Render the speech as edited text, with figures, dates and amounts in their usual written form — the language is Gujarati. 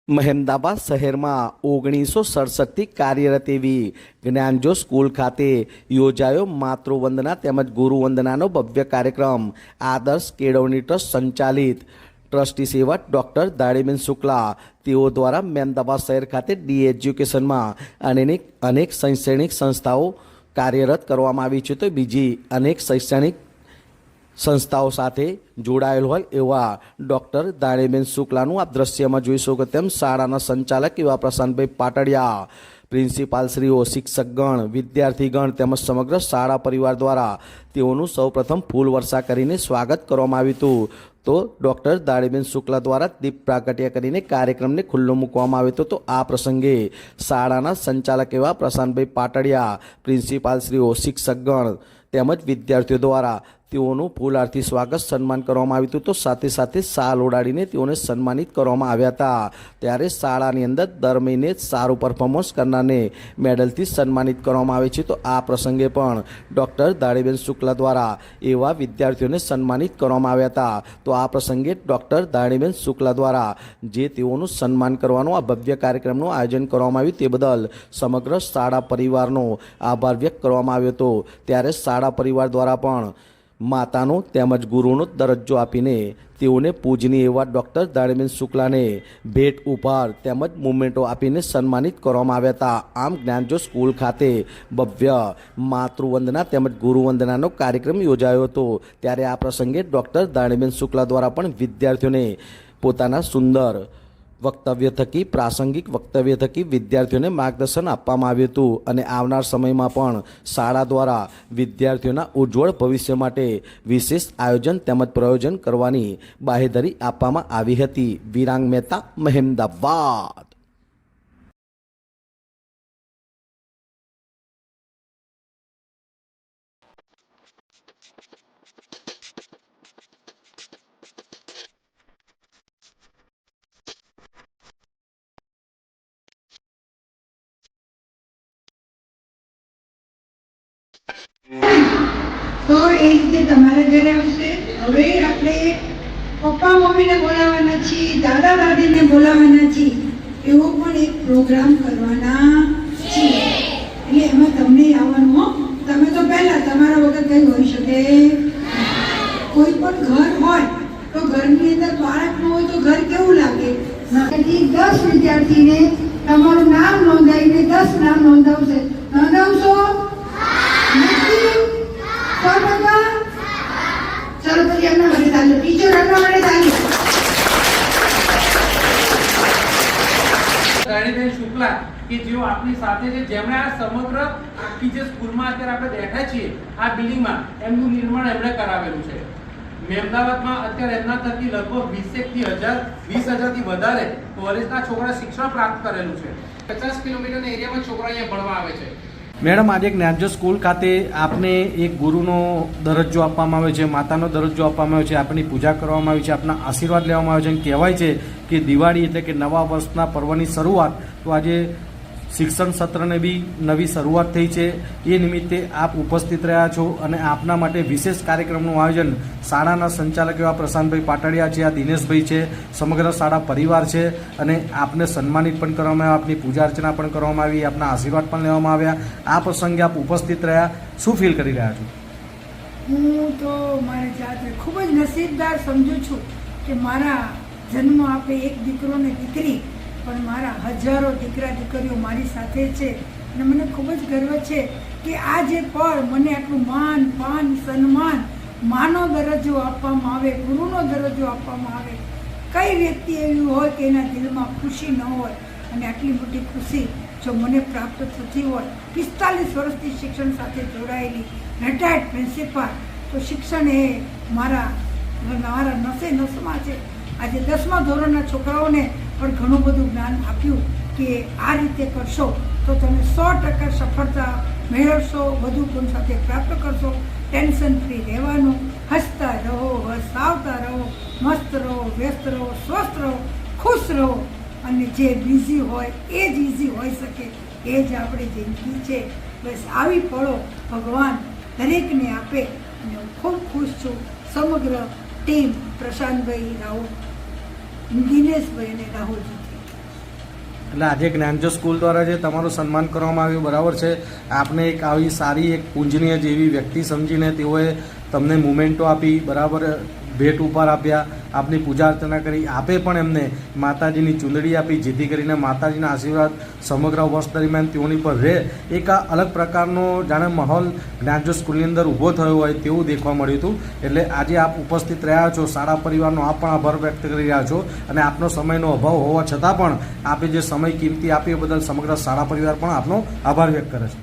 મહેમદાબાદ શહેરમાં 1967થી કાર્યરત એવી જ્ઞાનજ્યોત સ્કૂલ ખાતે યોજાયો માતૃવંદના તેમજ ગુરુવંદનાનો ભવ્ય કાર્યક્રમ આદર્શ કેળવણી ટ્રસ્ટ સંચાલિત ટ્રસ્ટી સેવક ડૉક્ટર દાડીબેન શુક્લા તેઓ દ્વારા મહેમદાબાદ શહેર ખાતે ડી એજ્યુકેશનમાં અનેક શૈક્ષણિક સંસ્થાઓ કાર્યરત કરવામાં આવી છે તો બીજી અનેક શૈક્ષણિક સંસ્થાઓ સાથે જોડાયેલ હોય એવા ડૉક્ટર દાણીબેન શુક્લાનું આપ દ્રશ્યમાં જોઈ શકો તેમ શાળાના સંચાલક એવા પ્રશાંતભાઈ પાટડિયા, પ્રિન્સિપાલશ્રીઓ, શિક્ષકગણ, વિદ્યાર્થીગણ તેમજ સમગ્ર શાળા પરિવાર દ્વારા તેઓનું સૌપ્રથમ ફૂલ વર્ષા કરીને સ્વાગત કરવામાં આવ્યું હતું. તો ડૉક્ટર દાણીબેન શુક્લા દ્વારા દીપ પ્રાગટ્ય કરીને કાર્યક્રમને ખુલ્લો મૂકવામાં આવ્યો હતો. તો આ પ્રસંગે શાળાના સંચાલક એવા પ્રશાંતભાઈ પાટડિયા, પ્રિન્સિપાલશ્રીઓ, શિક્ષકગણ તેમજ વિદ્યાર્થીઓ દ્વારા તેઓનું ફૂલહારથી સ્વાગત સન્માન કરવામાં આવ્યું હતું. તો સાથે સાથે શાલ ઓઢાડીને તેઓને સન્માનિત કરવામાં આવ્યા હતા. ત્યારે શાળાની અંદર દર મહિને સારું પરફોર્મન્સ કરનારને મેડલથી સન્માનિત કરવામાં આવે છે. તો આ પ્રસંગે પણ ડૉક્ટર દાણીબેન શુક્લા દ્વારા એવા વિદ્યાર્થીઓને સન્માનિત કરવામાં આવ્યા હતા. તો આ પ્રસંગે ડૉક્ટર દાણીબેન શુક્લા દ્વારા જે તેઓનું સન્માન કરવાનું આ ભવ્ય કાર્યક્રમનું આયોજન કરવામાં આવ્યું તે બદલ સમગ્ર શાળા પરિવારનો આભાર વ્યક્ત કરવામાં આવ્યો હતો. ત્યારે શાળા પરિવાર દ્વારા પણ માતાનો તેમજ ગુરુનો દરજ્જો આપીને તેઓને પૂજનીય એવા ડૉક્ટર દાણીબેન શુક્લાને ભેટ ઉપહાર તેમજ મુમેન્ટો આપીને સન્માનિત કરવામાં આવ્યા હતા. આમ જ્ઞાનજ્યોત સ્કૂલ ખાતે ભવ્ય માતૃવંદના તેમજ ગુરુવંદનાનો કાર્યક્રમ યોજાયો હતો. ત્યારે આ પ્રસંગે ડૉક્ટર દાણીબેન શુક્લા દ્વારા પણ વિદ્યાર્થીઓને પોતાના સુંદર વક્તવ્ય થકી પ્રાસંગિક વક્તવ્ય થકી વિદ્યાર્થીઓને માર્ગદર્શન આપવામાં આવ્યું હતું. અને આવનાર સમયમાં પણ શાળા દ્વારા વિદ્યાર્થીઓના ઉજ્જવળ ભવિષ્ય માટે વિશેષ આયોજન તેમજ પ્રયોજન કરવાની બાહેધરી આપવામાં આવી હતી. વિરાંગ મહેતા, મહેમદાબાદ. તો એ રીતે તમારા ઘરે આવશે. હવે આપણે પપ્પા મમ્મીને બોલાવવાના છીએ, દાદા દાદીને બોલાવવાના છીએ, એવો પણ એક પ્રોગ્રામ કરવાના છીએ. એટલે એમાં તમને આવવાનું હો. તમે તો પહેલા તમારા વગર કઈ હોઈ શકે. કોઈ પણ ઘર હોય તો ઘરની અંદર બાળક ન હોય તો ઘર કેવું લાગે. 10 વિદ્યાર્થીને તમારું નામ નોંધાવીને 10 નામ નોંધાવશે. નોંધાવશો? ચલો પછી એમના માટે ચાલો, ટીચર એમના માટે ચાલો. દાણીબેન શુક્લા કે જેઓ આપણી સાથે છે, જેમણે આ સમગ્ર આખી જે સ્કૂલમાં અત્યારે આપણે બેઠા છીએ આ બિલ્ડિંગમાં એમનું નિર્માણ એમણે કરાવેલું છે. મહેમદાબાદમાં અત્યારે એમના થકી લગભગ 20,000થી વધારે કોલેજના છોકરા શિક્ષણ પ્રાપ્ત કરેલું છે. 50 કિલોમીટરના એરિયામાં છોકરા અહીંયા ભણવા આવે છે. મેડમ, આજે જ્ઞાનજ્યોત સ્કૂલ ખાતે આપને એક ગુરુનો દરજ્જો આપવામાં આવ્યો છે, માતાનો દરજ્જો આપવામાં આવ્યો છે, આપની પૂજા કરવામાં આવી છે, આપના આશીર્વાદ લેવામાં આવે છે. અને કહેવાય છે કે દિવાળી એટલે કે નવા વર્ષના પર્વની શરૂઆત, તો આજે શિક્ષણ સત્રને બી નવી શરૂઆત થઈ છે. એ નિમિત્તે આપ ઉપસ્થિત રહ્યા છો અને આપના માટે વિશેષ કાર્યક્રમનું આયોજન શાળાના સંચાલક એવા પ્રશાંતભાઈ પાટડિયા છે, આ દિનેશભાઈ છે, સમગ્ર શાળા પરિવાર છે અને આપને સન્માનિત પણ કરવામાં આવ્યા, આપની પૂજા અર્ચના પણ કરવામાં આવી, આપના આશીર્વાદ પણ લેવામાં આવ્યા. આ પ્રસંગે આપ ઉપસ્થિત રહ્યા, શું ફીલ કરી રહ્યા છો? હું તો મારી જાતને ખૂબ જ નસીબદાર સમજુ છું કે મારા જન્મ આપે એક દીકરો ને દીકરી, પણ મારા હજારો દીકરા દીકરીઓ મારી સાથે છે. અને મને ખૂબ જ ગર્વ છે કે આ જે પળ મને આટલું માન પાન સન્માન, માનો દરજ્જો આપવામાં આવે, ગુરુનો દરજ્જો આપવામાં આવે. કઈ વ્યક્તિ એવી હોય કે એના દિલમાં ખુશી ન હોય, અને આટલી મોટી ખુશી જો મને પ્રાપ્ત થતી હોય. 45 વર્ષથી શિક્ષણ સાથે જોડાયેલી રિટાયર્ડ પ્રિન્સિપાલ, તો શિક્ષણ એ મારા નસે નસમાં છે. આજે 10મા ધોરણના છોકરાઓને પણ ઘણું બધું જ્ઞાન આપ્યું કે આ રીતે કરશો તો તમે 100% સફળતા મેળવશો, બધું ગુણ સાથે પ્રાપ્ત કરશો. ટેન્શન ફ્રી રહેવાનું, હસતા રહો, હસાવતા રહો, મસ્ત રહો, વ્યસ્ત રહો, સ્વસ્થ રહો, ખુશ રહો. અને જે બિઝી હોય એ જ ઇઝી હોઈ શકે, એ જ આપણી જિંદગી છે. બસ આવી પળો ભગવાન દરેકને આપે. અને હું ખૂબ ખુશ છું. સમગ્ર ટીમ પ્રશાંતભાઈ, રાહુલ, દિનેશભાઈ અને રાહુલજી. એટલે આજે જ્ઞાનજો સ્કૂલ દ્વારા જે તમારું સન્માન કરવામાં આવ્યું બરાબર છે. આપને એક આવી સારી એક પૂજનીય જેવી વ્યક્તિ સમજીને તેઓએ તમને મુમેન્ટો આપી, બરાબર, ભેટ ઉપહાર આપ્યા, આપની પૂજા અર્ચના કરી. આપે પણ એમને માતાજીની ચૂંદડી આપી, જેથી કરીને માતાજીના આશીર્વાદ સમગ્ર વર્ષ દરમિયાન તેઓની પર રહે. એક આ અલગ પ્રકારનો જાણે માહોલ જ્ઞાનજો સ્કૂલની અંદર ઊભો થયો હોય તેવું દેખવા મળ્યું હતું. એટલે આજે આપ ઉપસ્થિત રહ્યા છો, શાળા પરિવારનો આપ પણ આભાર વ્યક્ત કરી રહ્યા છો, અને આપનો સમયનો અભાવ હોવા છતાં પણ આપે જે સમય કિંમતી આપ્યો બદલ સમગ્ર શાળા પરિવાર પણ આપનો આભાર વ્યક્ત કરે છે.